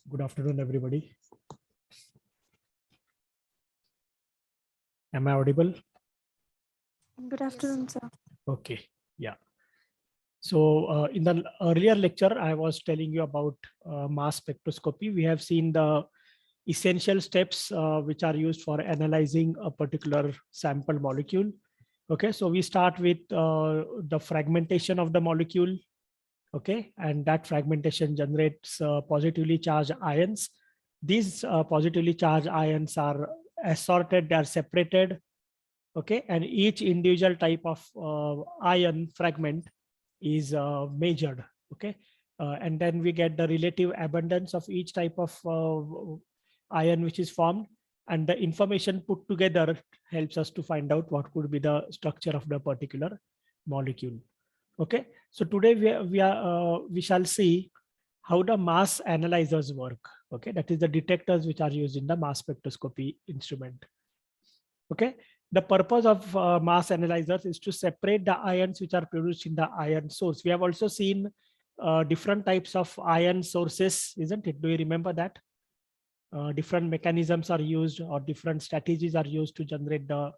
Good afternoon, everybody. Am I audible? Good afternoon, sir. Okay, yeah. So in the earlier lecture, I was telling you about mass spectroscopy. We have seen the essential steps which are used for analyzing a particular sample molecule. Okay, so we start with the fragmentation of the molecule. Okay, and that fragmentation generates positively charged ions. These positively charged ions are assorted, they are separated. Okay, and each individual type of ion fragment is measured. Okay, and then we get the relative abundance of each type of ion which is formed, and the information put together helps us to find out what could be the structure of the particular molecule. Okay, so today we shall see how the mass analyzers work. Okay, that is the detectors which are used in the mass spectroscopy instrument. Okay, the purpose of mass analyzers is to separate the ions which are produced in the ion source. We have also seen different types of ion sources, isn't it? Do you remember that? Different mechanisms are used, or different strategies are used to generate the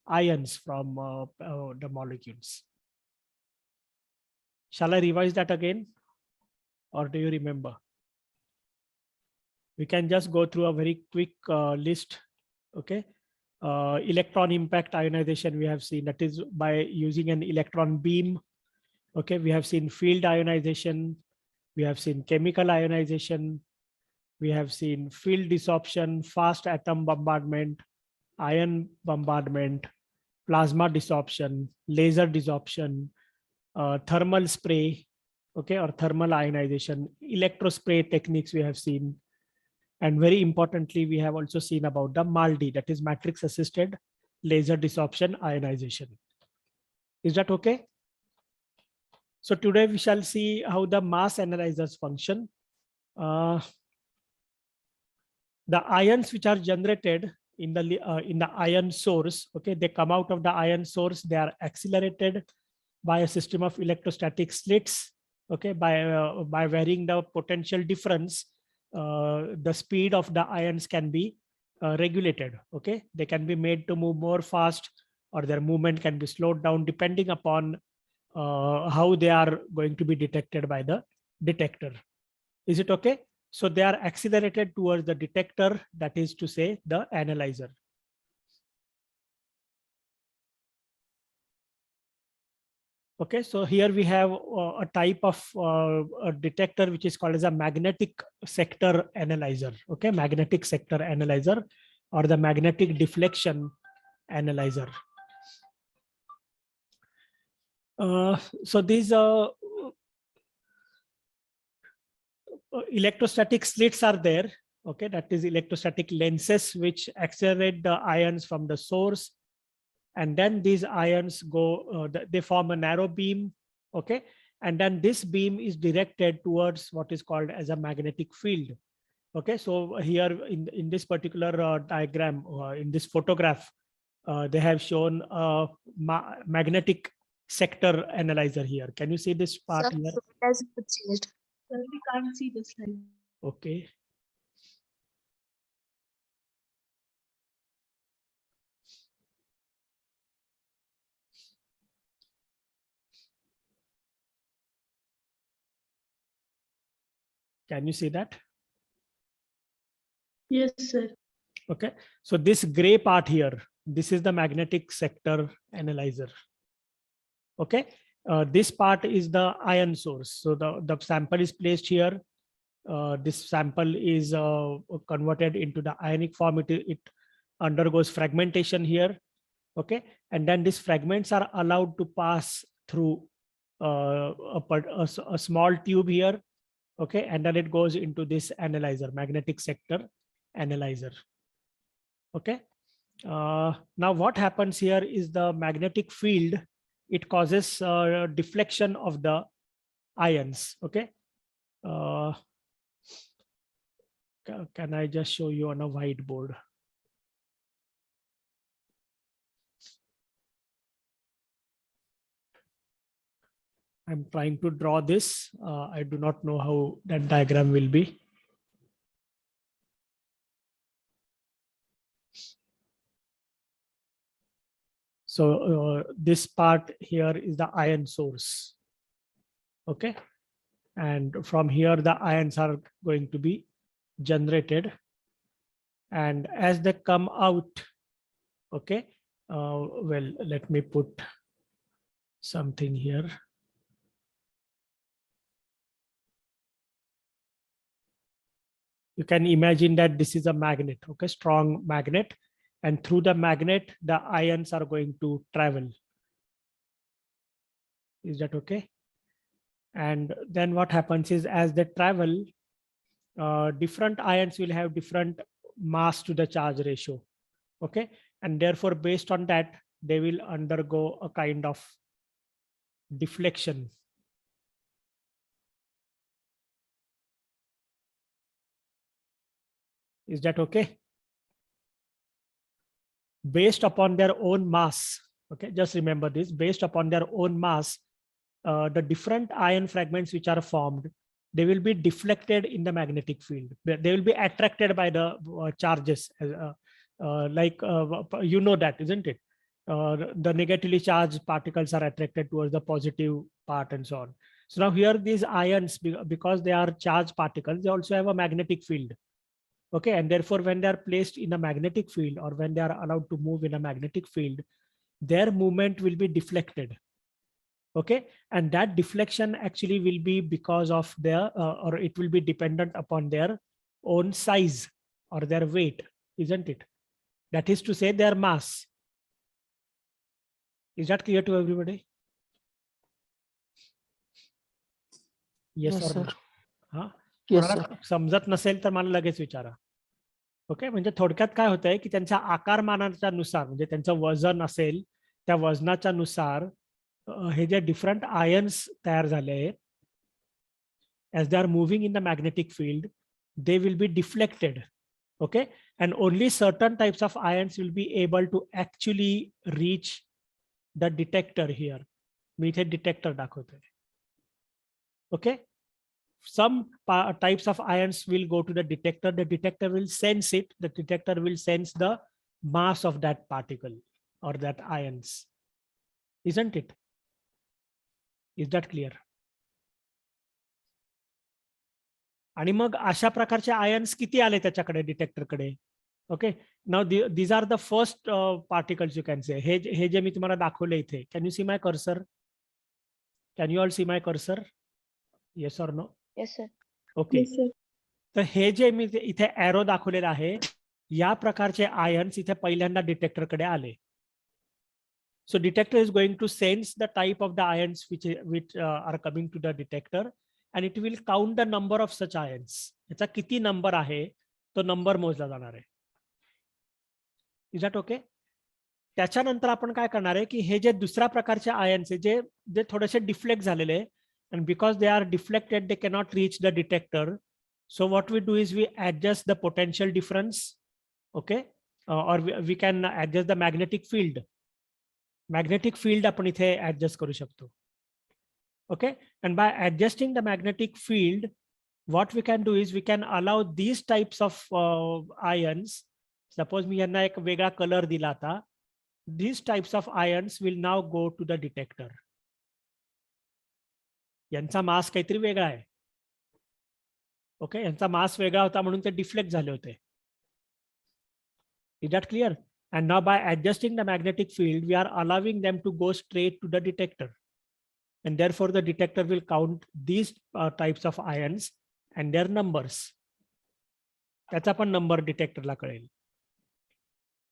ions from the molecules. Shall I revise that again, or do you remember? We can just go through a very quick list. Okay, electron impact ionization we have seen, that is by using an electron beam. Okay, we have seen field ionization, we have seen chemical ionization, we have seen field desorption, fast atom bombardment, ion bombardment, plasma desorption, laser desorption, thermal spray, okay, or thermal ionization, electrospray techniques we have seen. And very importantly, we have also seen about the MALDI, that is matrix assisted laser desorption ionization. Is that okay? So today we shall see how the mass analyzers function. The ions which are generated in the ion source, okay, they come out of the ion source, they are accelerated by a system of electrostatic slits. Okay, by varying the potential difference, the speed of the ions can be regulated. Okay, they can be made to move more fast, or their movement can be slowed down depending upon how they are going to be detected by the detector. Is it okay? So they are accelerated towards the detector, that is to say the analyzer. Okay, so here we have a type of a detector which is called as a magnetic sector analyzer. Okay, magnetic sector analyzer, or the magnetic deflection analyzer. So these electrostatic slits are there. Okay, that is electrostatic lenses which accelerate the ions from the source, and then these ions go, they form a narrow beam. Okay, and then this beam is directed towards what is called as a magnetic field. Okay, so here in this particular diagram, in this photograph, they have shown a magnetic sector analyzer here. Can you see this part here? As changed. Sir, we can't see the slide. Okay. Can you see that? Yes, sir. Okay, so this gray part here, this is the magnetic sector analyzer. Okay, this part is the ion source. So the sample is placed here. This sample is converted into the ionic form. It undergoes fragmentation here. Okay, and then these fragments are allowed to pass through a small tube here. Okay, and then it goes into this analyzer, magnetic sector analyzer. Okay, now what happens here is the magnetic field, it causes deflection of the ions. Okay, can I just show you on a whiteboard? I'm trying to draw this. I do not know how that diagram will be. So this part here is the ion source. Okay. And from here, the ions are going to be generated. And as they come out, okay, well, let me put something here. You can imagine that this is a magnet, okay, strong magnet. And through the magnet, the ions are going to travel. Is that okay? And then what happens is as they travel, different ions will have different mass to the charge ratio. Okay. And therefore, based on that, they will undergo a kind of deflection. Is that okay? Based upon their own mass. Okay, just remember this, based upon their own mass, the different ion fragments which are formed, they will be deflected in the magnetic field. They will be attracted by the charges. You know that, isn't it? The negatively charged particles are attracted towards the positive part and so on. So now here these ions, because they are charged particles, they also have a magnetic field. Okay, and therefore when they are placed in a magnetic field or when they are allowed to move in a magnetic field, their movement will be deflected. Okay, and that deflection actually will be because of their or it will be dependent upon their own size or their weight, isn't it? That is to say their mass. Is that clear to everybody? Yes or no? हा, कोणाला समजत नसेल तर मला लगेच विचारा. Okay, म्हणजे थोडक्यात काय होतंय की त्यांच्या आकारमानाच्या नुसार, म्हणजे त्यांचं वजन असेल त्या वजनाच्या नुसार हे जे डिफरंट आयन्स तयार झाले आहेत, as they are moving in the magnetic field, they will be deflected. Okay, and only certain types of ions will be able to actually reach the detector here. मी इथे detector दाखवतोय. Okay, some types of ions will go to the detector. The detector will sense it. The detector will sense the mass of that particle or that ions. Isn't it? Is that clear? आणि मग अशा प्रकारचे ions किती आले त्याच्याकडे डिटेक्टरकडे? Okay, now these are the first particles you can say. हे जे मी तुम्हाला दाखवले इथे, can you see my cursor? Can you all see my cursor? Yes or no? Yes, sir. Okay, Yes, sir. तर हे जे मी इथे एरो दाखवलेलं आहे, या प्रकारचे आयन्स इथे पहिल्यांदा डिटेक्टरकडे आले. So detector is going to sense the type of the ions which are coming to the detector, and it will count the number of such ions. याचा किती नंबर आहे तो नंबर मोजला जाणार आहे. Is that okay? त्याच्यानंतर आपण काय करणार आहे की हे जे दुसऱ्या प्रकारचे आयन्स आहे जे थोडेसे डिफ्लेक्ट झालेले, and because they are deflected they cannot reach the detector. So what we do is we adjust the potential difference. Okay, or we can adjust the magnetic field. Magnetic field आपण इथे adjust करू शकतो. Okay, and by adjusting the magnetic field, what we can do is we can allow these types of ions. Suppose मी यांना एक वेगळा colour दिला आता. These types of ions will now go to the detector. यांचा मास काहीतरी वेगळा आहे. Okay, यांचा मास वेगळा होता म्हणून ते डिफ्लेक्ट झाले होते. Is that clear? And now by adjusting the magnetic field, we are allowing them to go straight to the detector. And therefore the detector will count these types of ions and their numbers. त्याचा पण number डिटेक्टरला कळेल.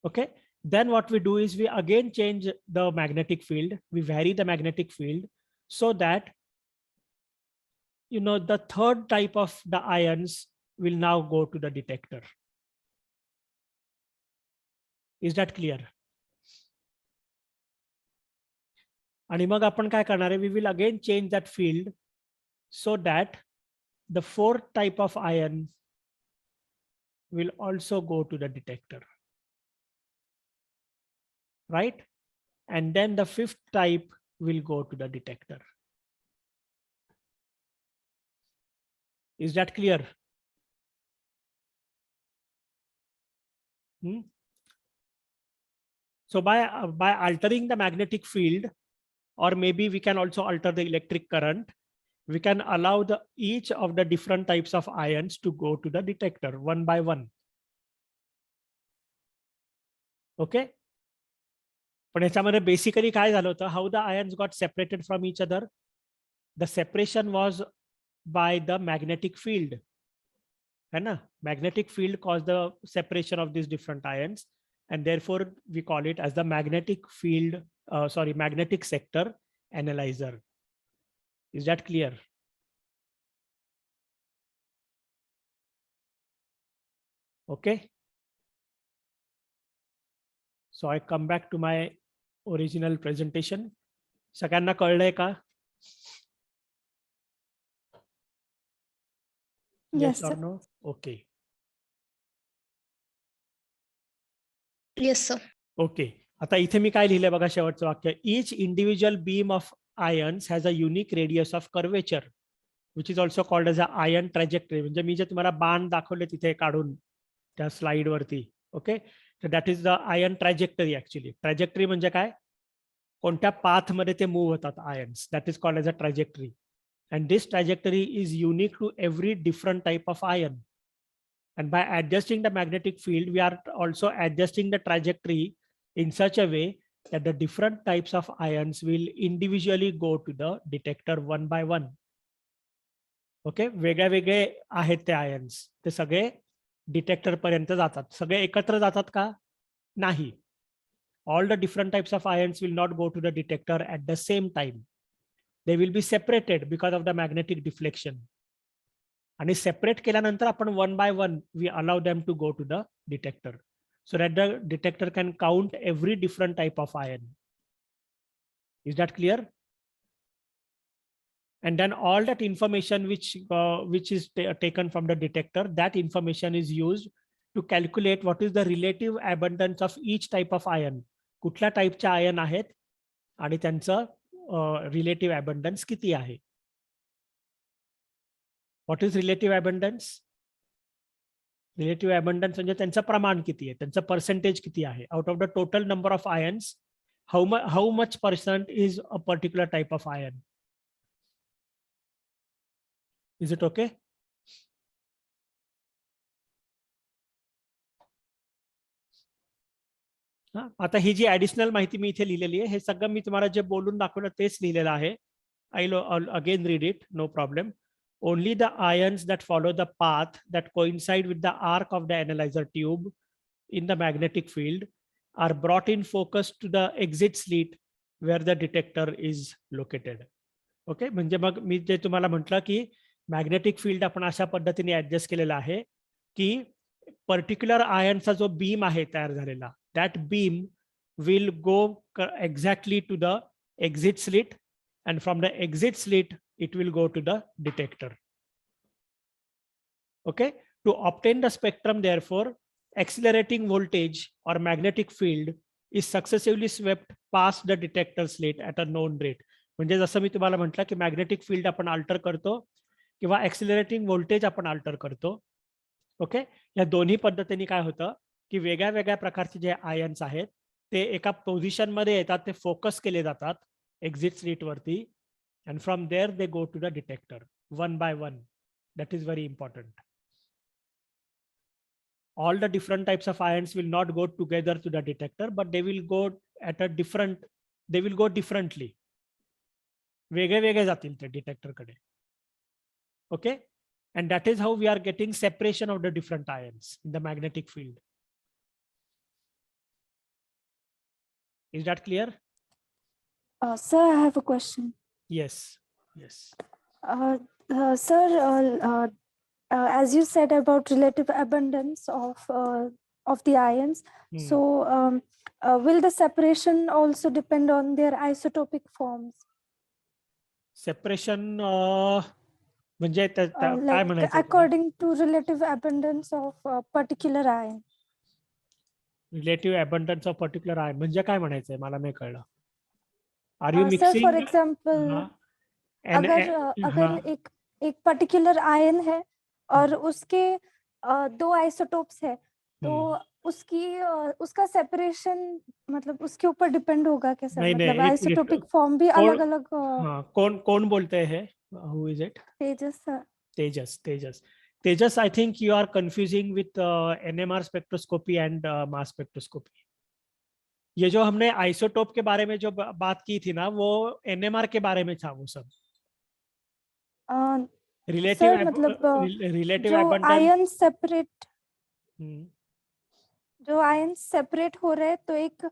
Okay, then what we do is we again change the magnetic field. We vary the magnetic field so that the third type of the ions will now go to the detector. Is that clear? आणि मग आपण काय करणार आहे, we will again change that field so that the fourth type of ion will also go to the detector, right? And then the fifth type will go to the detector. Is that clear? So by altering the magnetic field, or maybe we can also alter the electric current, we can allow each of the different types of ions to go to the detector one by one. Okay. पण याच्यामध्ये basically काय झालं होतं, how the ions got separated from each other? The separation was by the magnetic field, है ना? Magnetic field caused the separation of these different ions, and therefore we call it as the magnetic field, magnetic sector analyzer. Is that clear? Okay. So I come back to my original presentation. सगळ्यांना कळलंय का? Yes or no? Okay. Yes, sir. Okay. आता इथे मी काय लिहिलंय बघा, शेवटचं वाक्य. Each individual beam of ions has a unique radius of curvature, which is also called as a ion trajectory. म्हणजे मी जे तुम्हाला बाण दाखवले तिथे काढून त्या स्लाइड वरती. ओके. तर that is the ion trajectory. Actually trajectory म्हणजे काय? कोणत्या पाथ मध्ये ते मूव्ह होतात ions. That is called as a trajectory. And this trajectory is unique to every different type of ion. And by adjusting the magnetic field, we are also adjusting the trajectory in such a way that the different types of ions will individually go to the detector one by one. Okay, वेगळे वेगळे आहेत ते ions, ते सगळे detector पर्यंत जातात. सगळे एकत्र जातात का? नाही. All the different types of ions will not go to the detector at the same time. They will be separated because of the magnetic deflection. आणि सेपरेट केल्यानंतर आपण one by one we allow them to go to the detector, so that the detector can count every different type of ion. Is that clear? And then all that information which is taken from the detector, that information is used to calculate what is the relative abundance of each type of ion. कुठल्या टाइपचे ion आहेत आणि त्यांचं relative abundance किती आहे. What is relative abundance? Relative abundance म्हणजे त्यांचं प्रमाण किती आहे, त्यांचं पर्सेंटेज किती आहे. Out of the total number of ions, how much percent is a particular type of ion. Is it okay? आता ही जी ऍडिशनल माहिती मी इथे लिहिलेली आहे, हे सगळं मी तुम्हाला जे बोलून दाखवलं तेच लिहिलेलं आहे. I will again read it, no problem. Only the ions that follow the path that coincide with the arc of the analyzer tube in the magnetic field are brought in focus to the exit slit where the detector is located. Okay, म्हणजे मग मी जे तुम्हाला म्हटलं की magnetic field आपण अशा पद्धतीने adjust केलेला आहे की पर्टिक्युलर आयनचा जो बीम आहे तयार झालेला, that beam will go exactly to the exit slit, and from the exit slit it will go to the detector. Okay, to obtain the spectrum, therefore accelerating voltage or magnetic field is successively swept past the detector slit at a known rate. म्हणजे जसं मी तुम्हाला म्हटलं की magnetic field आपण alter करतो किंवा ऍक्सिलरेटिंग voltage आपण alter करतो. ओके, या दोन्ही पद्धतीने काय होतं की वेगळ्या वेगळ्या प्रकारचे जे आयन्स आहेत ते एका पोझिशन मध्ये येतात, ते फोकस केले जातात एक्झिट स्लिट वरती, and from there they go to the detector one by one. That is very important. All the different types of ions will not go together to the detector, but they will go differently. वेगळे वेगळे जातील ते detector कडे. Okay, and that is how we are getting separation of the different ions in the magnetic field. Is that clear? Sir, I have a question. Yes. Sir, as you said about relative abundance of the ions, so will the separation also depend on their isotopic forms? Separation म्हणजे काय म्हणायचं? According to relative abundance of a particular ion. Relative abundance of particular ion म्हणजे काय म्हणायचंय, मला नाही कळलं. Are you mixing? Sir for example अगर एक पर्टिकुलर आयन है और उसके दो आइसोटोप्स है, तो उसका सेपरेशन मतलब उसके ऊपर डिपेंड होगा क्या सर? नहीं मतलब नहीं, एक मिनट, आइसोटोपिक फॉर्म भी कौन, अलग अलग। हाँ कौन कौन बोलते हैं, who is it? Tejas sir. Tejas, Tejas, Tejas, I think you are confusing with NMR spectroscopy and mass spectroscopy. ये जो हमने आइसोटोप के बारे में जो बात की थी ना, वो एनएमआर के बारे में था वो सब। रिलेटिव सर मतलब रिलेटिव जो एबंडेंस। आयन सेपरेट जो आयन सेपरेट हो रहे हैं, तो एक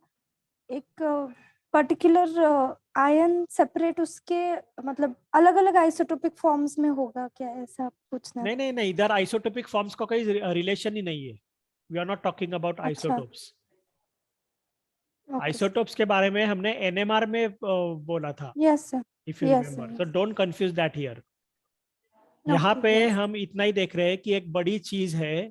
एक पर्टिकुलर आयन सेपरेट उसके मतलब अलग अलग आइसोटोपिक फॉर्म्स में होगा क्या, ऐसा पूछना नहीं था? नहीं नहीं, इधर आइसोटोपिक फॉर्म्स का कोई रिलेशन ही नहीं है। We are not talking about अच्छा, आइसोटोप्स। Okay sir. आइसोटोप्स के बारे में हमने एनएमआर में बोला था, yes sir. If you yes remember, so sir. Don't confuse that here. यहाँ ओके, पे यस। हम इतना ही देख रहे हैं कि एक बड़ी चीज है।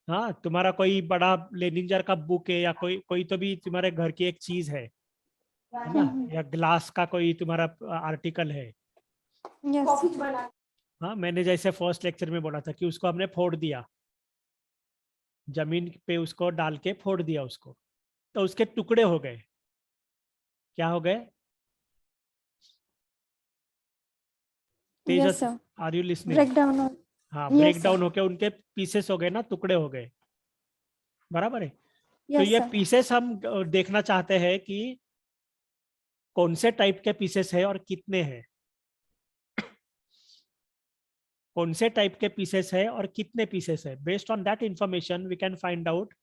हाँ, तुम्हारा कोई बड़ा लेनिंजर का बुक है, या कोई कोई तो भी तुम्हारे घर की एक चीज है ना, या ग्लास का कोई तुम्हारा आर्टिकल है। यस। हाँ, मैंने जैसे फर्स्ट लेक्चर में बोला था कि उसको हमने फोड़ दिया, जमीन पे उसको डाल के फोड़ दिया उसको, तो उसके टुकड़े हो गए। क्या हो गए? Yes Tejas, sir. Are you listening? Break down हो। हाँ, ब्रेक यस सर। डाउन होके उनके पीसेस हो गए ना, टुकड़े हो गए। बराबर है। तो यस ये सर। पीसेस हम देखना चाहते हैं कि कौन से टाइप के पीसेस है और कितने हैं। कौन से टाइप के पीसेस है और कितने पीसेस है, based on that information we can find out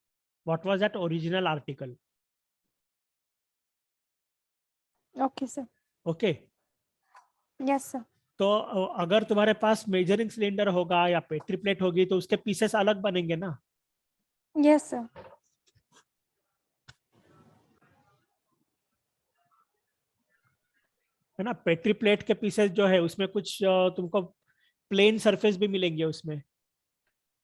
what was that original article. Okay sir. Okay. Yes sir. तो अगर तुम्हारे पास मेजरिंग सिलेंडर होगा या पेट्री प्लेट होगी तो उसके पीसेस अलग बनेंगे ना। Yes sir. है ना, पेट्री प्लेट के पीसेस जो है उसमें कुछ तुमको प्लेन सरफेस भी मिलेंगे उसमें। यस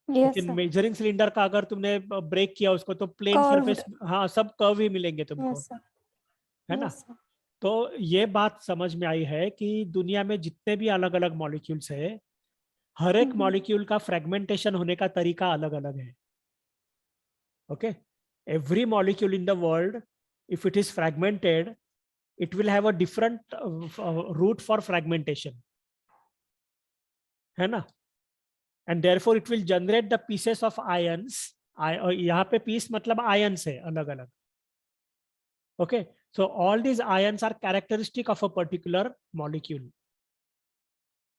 लेकिन सर। मेजरिंग सिलेंडर का अगर तुमने ब्रेक किया उसको तो प्लेन कर्व्ड। सरफेस, हाँ सब कर्व ही मिलेंगे तुमको। Yes sir. है ना। Yes sir. तो ये बात समझ में आई है कि दुनिया में जितने भी अलग अलग मॉलिक्यूल्स है, हर एक मॉलिक्यूल का फ्रेगमेंटेशन होने का तरीका अलग अलग है। Okay. Every molecule in the world, if it is fragmented, it will have a different route for fragmentation. है ना। and therefore it will generate the pieces of ions. यहाँ पे पीस मतलब आयंस है अलग अलग। Okay. so all these ions are characteristic of a particular molecule.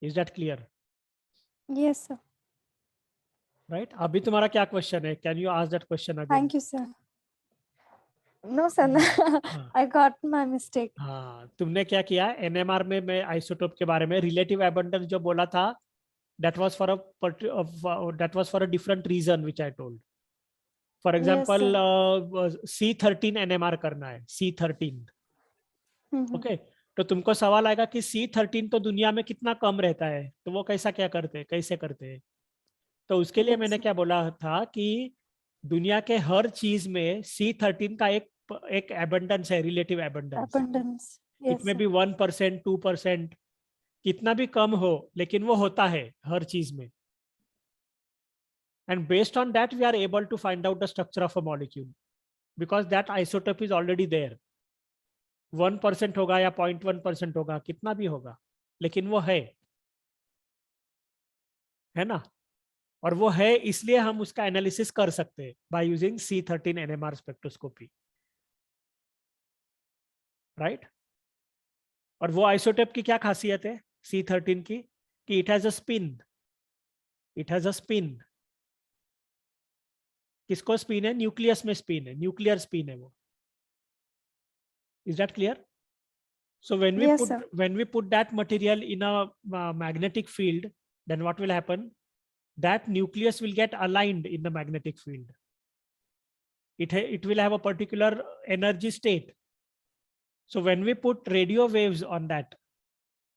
is that clear? Yes sir. right, अभी तुम्हारा क्या क्वेश्चन है? can you ask that question again? Thank you sir. No sir, हाँ, I got my mistake. हाँ, तुमने क्या किया NMR में? मैं आइसोटोप के बारे में रिलेटिव एबंडेंस जो बोला था, that was for a that was for a different reason which I told. For yes example sir. C13 NMR करना है, C13। ओके। तो तुमको सवाल आएगा कि C13 तो दुनिया में कितना कम रहता है, तो वो कैसा क्या करते हैं, कैसे करते हैं? तो उसके लिए यस मैंने सर। क्या बोला था कि दुनिया के हर चीज में C13 का एक एबंडेंस है, relative abundance. Abundance. It yes में सर। बी 1%, 2%, कितना भी कम हो, लेकिन वो होता है हर चीज में। and based on that we are able to find out the structure of a molecule, because that isotope is already there. 1% होगा या 0.1% होगा, कितना भी होगा, लेकिन वो है ना। और वो है इसलिए हम उसका एनालिसिस कर सकते हैं by using C13 NMR spectroscopy. Right. और वो आइसोटोप की क्या खासियत है C13 की, कि it has a spin. It has a spin. किसको स्पिन है? न्यूक्लियस में स्पिन है, न्यूक्लियर स्पिन है वो। Is that clear? So yes sir. when we put that material in a magnetic field, then what will happen? That nucleus will get aligned in the magnetic field. It will have a particular energy state. So when we put radio waves on that,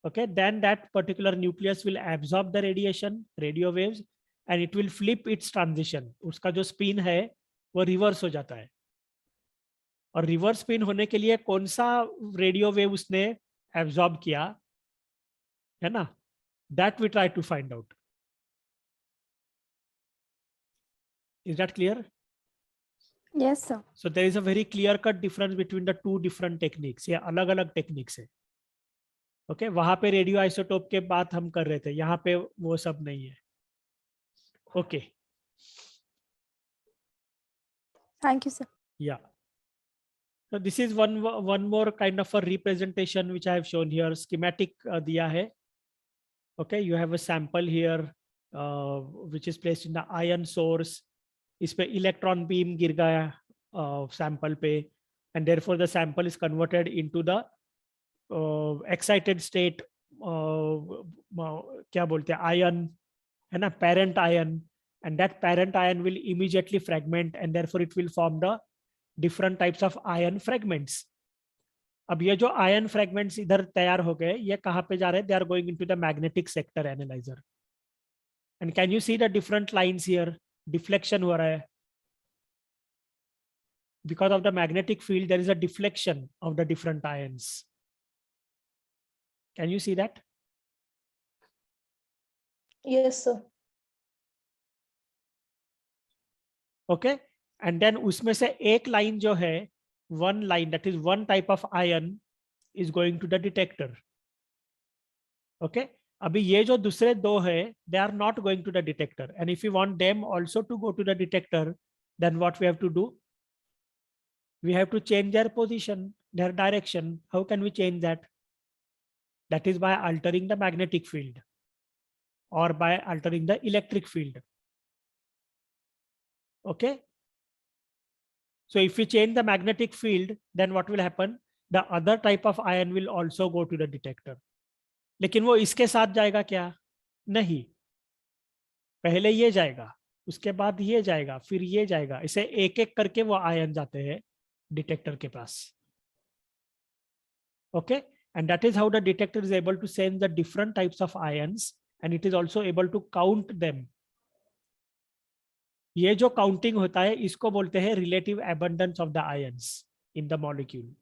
okay, then that particular nucleus will absorb the radiation, radio waves, and it will flip its transition. उसका जो spin है वो reverse हो जाता है। और reverse spin होने के लिए कौन सा रेडियो वेव उसने एब्जॉर्ब किया, है ना, that we try to find out. Is that clear? Yes, sir. So there is a very clear cut difference between the two different techniques. ये अलग अलग टेक्निक्स है. ओके वहां पे रेडियो आइसोटोप के बात हम कर रहे थे, यहाँ पे वो सब नहीं है. Okay Thank you, sir. या so this is one more kind of a representation which I have shown here. Schematic दिया है. Okay, you have a sample here which is placed in the ion source. इस पे electron beam गिर गया sample पे, and therefore the sample is converted into the excited state, क्या बोलते हैं, आयन है ना, parent ion, and that parent ion will immediately fragment and therefore it will form the different types of ion fragments. अब ये जो ion fragments इधर तैयार हो गए, ये कहाँ पे जा रहे हैं? They are going into the magnetic sector analyser. And can you see the different lines here? Deflection हो रहा है. Because of the magnetic field, there is a deflection of the different ions. Can you see that? Yes, sir. Okay. And then उसमें से एक line जो है, one line, that is one type of ion is going to the detector. Okay. अभी ये जो दूसरे दो है, they are not going to the detector. And if you want them also to go to the detector, then what we have to do? We have to change their position, their direction. How can we change that? That is by altering the magnetic field or by altering the electric field. Okay. So if we change the magnetic field, then what will happen? The other type of ion will also go to the detector. लेकिन वो इसके साथ जाएगा क्या? नहीं. पहले ये जाएगा, उसके बाद ये जाएगा, फिर ये जाएगा. इसे एक एक करके वो आयन जाते हैं डिटेक्टर के पास. Okay. And that is how the detector is able to sense the different types of ions, and it is also able to count them. ये जो काउंटिंग होता है, इसको बोलते हैं relative abundance of the ions in the molecule.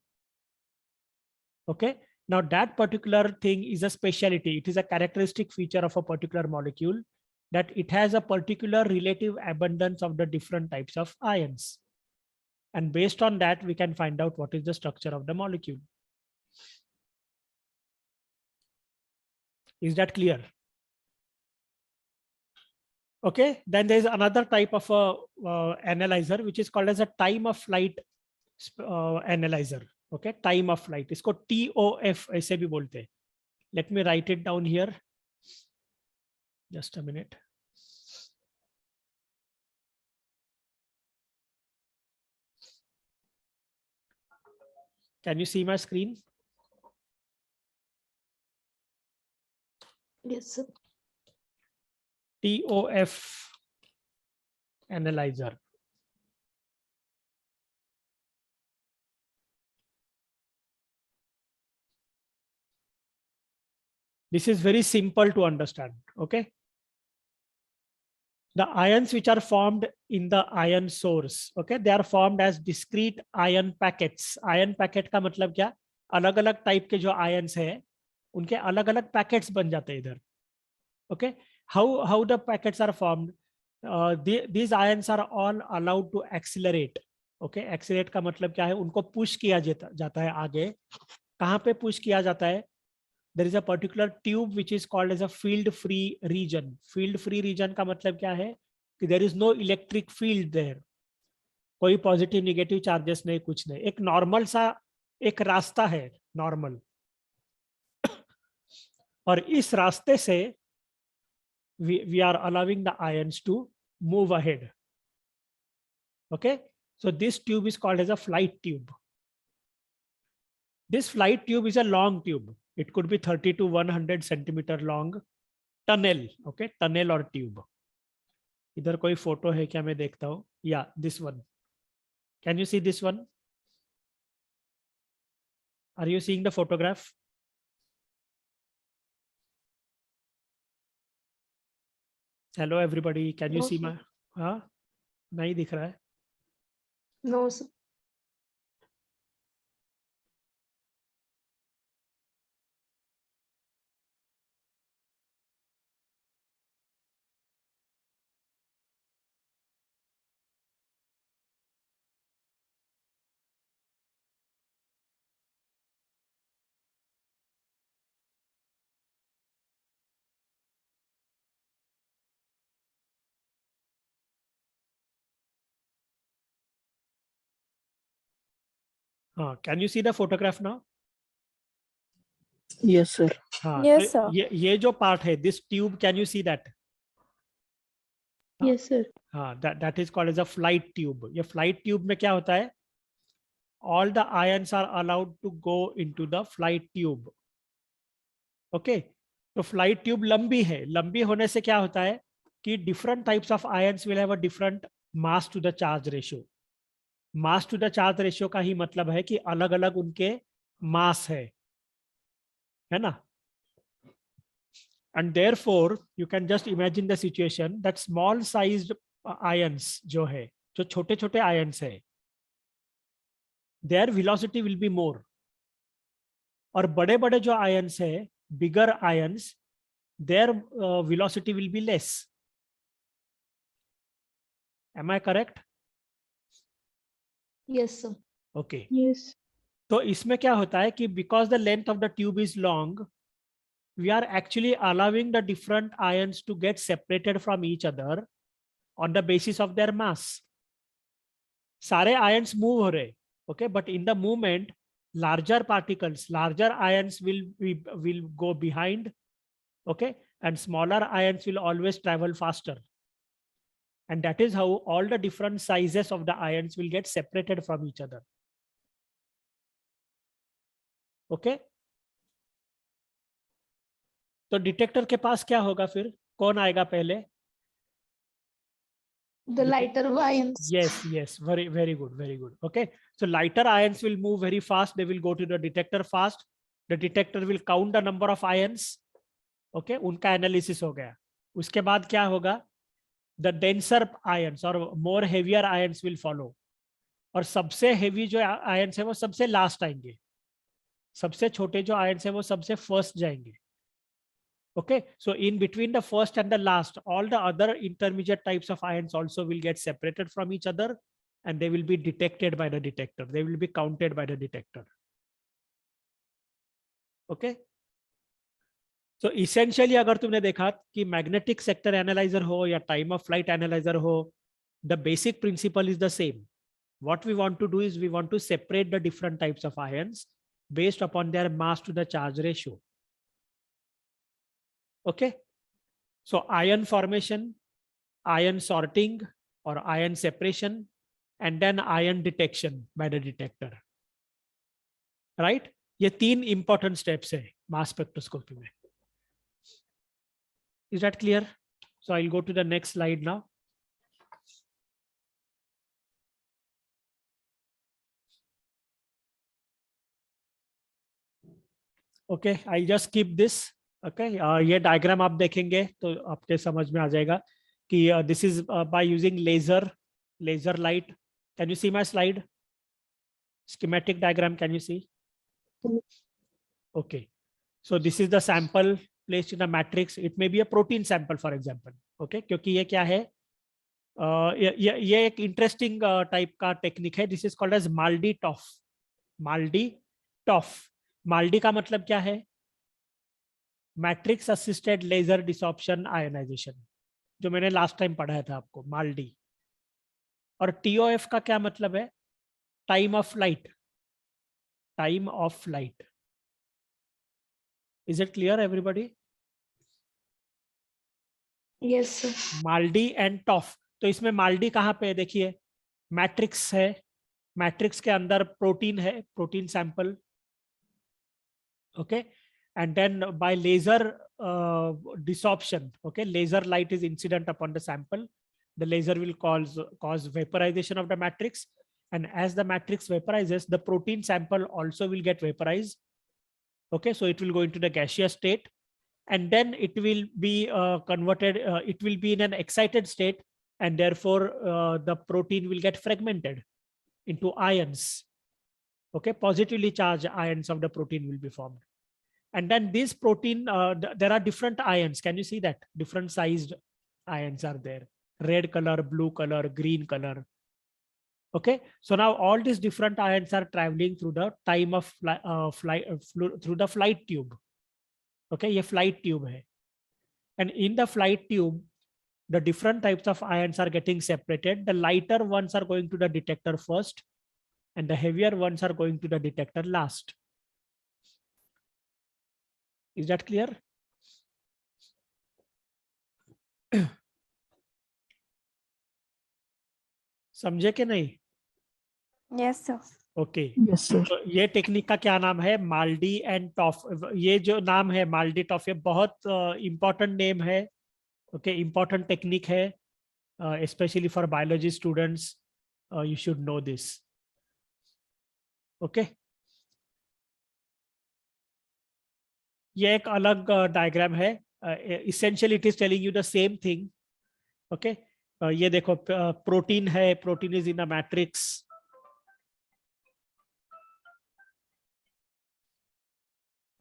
Okay. Now that particular thing is a speciality. It is a characteristic feature of a particular molecule that it has a particular relative abundance of the different types of ions. And based on that, we can find out what is the structure of the molecule. Is that clear? Okay. Then there is another type of a analyzer which is called as a time of flight analyzer. Okay, time of flight. इसको TOF ऐसे भी बोलते हैं. Let me write it down here. Just a minute. Can you see my screen? Yes, sir. TOF analyzer. This is very simple to understand. Okay. The ions which are formed in the ion source, okay, they are formed as discrete ion packets. Ion packet का मतलब क्या? अलग अलग type के जो ions है, उनके अलग अलग packets बन जाते हैं इधर. Okay. How the packets are formed? These ions are all allowed to accelerate. Okay. Accelerate का मतलब क्या है? उनको push किया जाता है आगे. कहाँ पे push किया जाता है? There is a particular tube which is called as a field free region. Field free region का मतलब क्या है? कि there is no electric field there. कोई पॉजिटिव नेगेटिव चार्जेस नहीं, कुछ नहीं. एक नॉर्मल सा एक रास्ता है, नॉर्मल. और इस रास्ते से we are allowing the ions to move ahead. Okay. So this tube is called as a flight tube. This flight tube is a long tube. It could be 30 to 100 centimeter long tunnel. Okay, tunnel or tube. इधर कोई photo है क्या? मैं देखता हूँ. Yeah, this one. Can you see this one? Are you seeing the photograph? Hello everybody. Can you No, see sir. my? हाँ, नहीं दिख रहा है. No, sir. हाँ, can you see the photograph now? Yes, sir. हाँ, Yes, तो sir. ये जो पार्ट है, this tube, can you see that? Yes, sir. हाँ, that is called as a flight tube. ये flight tube में क्या होता है? All the ions are allowed to go into the flight tube. Okay, तो flight tube लंबी है. लंबी होने से क्या होता है कि different types of ions will have a different mass to the charge ratio. Mass to the charge ratio का ही मतलब है कि अलग अलग उनके mass है ना? And therefore you can just imagine the situation that small sized ions जो है, जो छोटे छोटे ions है, their velocity will be more. और बड़े बड़े जो ions है, bigger ions, their velocity will be less. Am I correct? Yes, sir. Okay. Yes. तो इसमें क्या होता है कि because the length of the tube is long, we are actually allowing the different ions to get separated from each other on the basis of their mass. सारे ions move हो रहे, okay, but in the movement, larger particles, larger ions will go behind, okay, and smaller ions will always travel faster. And that is how all the different sizes of the ions will get separated from each other. Okay. तो detector के पास क्या होगा फिर? कौन आएगा पहले? The lighter ions. Yes, very good. Okay, so lighter ions will move very fast. They will go to the detector fast. The detector will count the number of ions. Okay, उनका analysis हो गया. उसके बाद क्या होगा? The denser ions or more heavier ions will follow. और सबसे heavy जो ions है वो सबसे last आएंगे. सबसे छोटे जो ions है वो सबसे first जाएंगे. Okay, so in between the first and the last, all the other intermediate types of ions also will get separated from each other and they will be detected by the detector. They will be counted by the detector. Okay. So essentially अगर तुमने देखा कि magnetic sector analyzer हो या time of flight analyzer हो, the basic principle is the same. What we want to do is we want to separate the different types of ions based upon their mass to the charge ratio. Okay, so ion formation, ion sorting or ion separation, and then ion detection by the detector. Right? ये तीन important steps है mass spectroscopy में. Is that clear? So I'll go to the next slide now. Okay, I'll just keep this. Okay, ये diagram आप देखेंगे तो आपके समझ में आ जाएगा कि this is by using laser light. Can you see my slide? Schematic diagram, can you see? Okay, so this is the sample placed in a matrix. It may be a protein sample, for example. Okay, क्योंकि ये क्या है? ये एक interesting type का technique है. This is called as Maldi-Toff. Maldi-Toff. Maldi का मतलब क्या है? Matrix assisted laser desorption ionisation, जो मैंने लास्ट टाइम पढ़ाया था आपको, माल्डी. और टीओएफ का क्या मतलब है? Time of light. Time of light. Is it clear everybody? Yes, sir. MALDI and TOF. तो इसमें माल्डी कहाँ पे है? देखिए, मैट्रिक्स है, मैट्रिक्स के अंदर प्रोटीन है, protein sample. Okay, and then by laser desorption, okay, laser light is incident upon the sample. The laser will cause vaporization of the matrix, and as the matrix vaporizes, the protein sample also will get vaporized. Okay, so it will go into the gaseous state, and then it will be converted, it will be in an excited state, and therefore the protein will get fragmented into ions. Okay, positively charged ions of the protein will be formed. And then this protein, there are different ions. Can you see that? Different sized ions are there. Red color, blue color, green color. Okay, so now all these different ions are traveling through the time of through the flight tube. Okay, ये flight tube है. And in the flight tube, the different types of ions are getting separated. The lighter ones are going to the detector first. and the heavier ones are going to the detector last. Is that clear? समझे कि नहीं? Yes, sir. Okay Yes, sir. तो ये technique का क्या नाम है? माल्डी and टॉफ. ये जो नाम है माल्डी टॉफ, ये बहुत इंपॉर्टेंट नेम है. ओके, इंपॉर्टेंट टेक्निक है, specially for biology students. You should know this. Okay, ये एक अलग डायग्राम है. Essentially it is telling you the same thing. Okay, ये देखो प्रोटीन है, protein is in a matrix.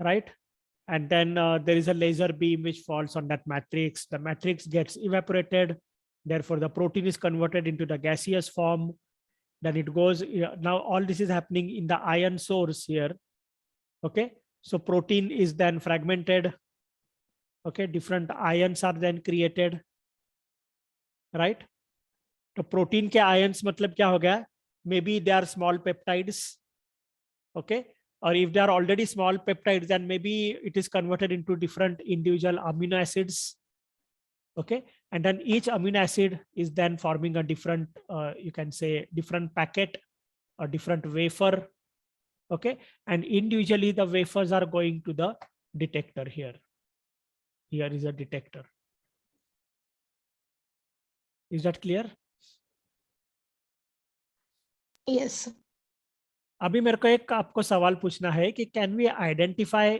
Right, and then there is a laser beam which falls on that matrix. The matrix gets evaporated, therefore the protein is converted into the gaseous form. Then it goes, now all this is happening in the ion source here. Okay, so protein is then fragmented. Okay, different ions are then created. Right, तो protein के ions मतलब क्या हो गया? Maybe they are small peptides. Okay, or if they are already small peptides, then maybe it is converted into different individual amino acids. Okay, and then each amino acid is then forming a different, you can say different packet or different wafer. Okay, and individually the wafers are going to the detector here. Here is a detector. Is that clear? Yes, sir. अभी मेरे को एक आपको सवाल पूछना है कि can we identify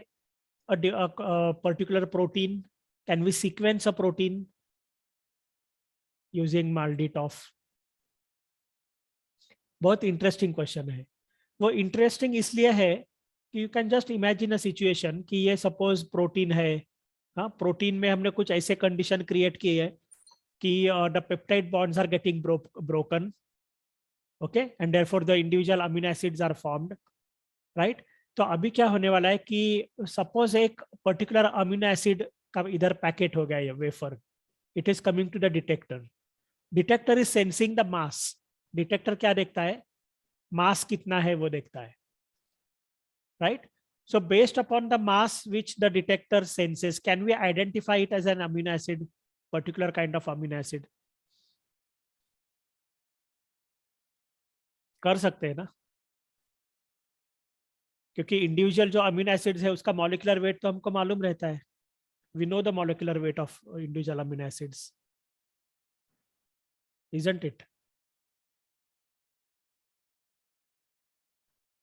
particular protein? Can we sequence a protein using MALDI TOF? बहुत इंटरेस्टिंग क्वेश्चन है. वो इंटरेस्टिंग इसलिए है कि you can just imagine a situation कि ये सपोज प्रोटीन है. हाँ, प्रोटीन में हमने कुछ ऐसे कंडीशन क्रिएट की है कि the peptide bonds are getting broken. Okay, and therefore the individual amino acids are formed. Right, तो अभी क्या होने वाला है कि सपोज एक पर्टिकुलर अमीनो एसिड का इधर पैकेट हो गया ये wafer. It is coming to the detector. Detector is sensing the mass. Detector क्या देखता है? मास कितना है वो देखता है. Right, so based upon the mass which the detector senses, can we identify it as an amino acid, particular kind of amino acid? कर सकते हैं ना, क्योंकि इंडिविजुअल जो अमीनो एसिड्स है उसका मॉलिक्यूलर वेट तो हमको मालूम रहता है. We know the molecular weight of individual amino acids, isn't it?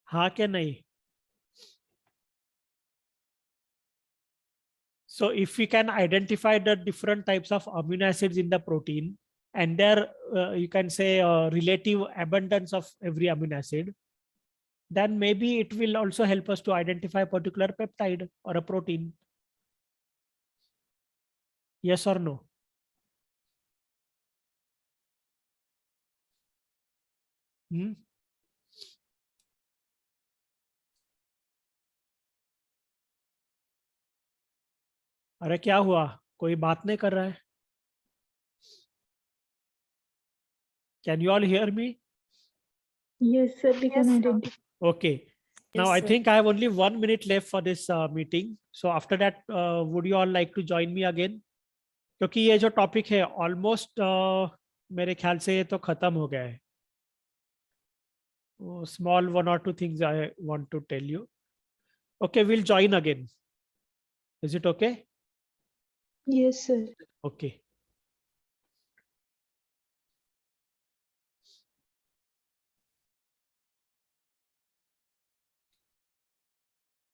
हाँ क्या नहीं? So if we can identify the different types of amino acids in the protein and their you can say relative abundance of every amino acid, then maybe it will also help us to identify a particular peptide or a protein. Yes or no? अरे क्या हुआ, कोई बात नहीं कर रहा है? Can you all hear me? Yes, sir. We can Yes, sir. identify. Okay. Now Yes, I sir. think I have only 1 minute left for this meeting. So after that, would you all like to join me again? क्योंकि ये जो topic है almost मेरे ख्याल से ये तो खत्म हो गया है. Small 1 or 2 things I want to tell you. Okay, we'll join again. Is it okay? Yes, sir. Okay.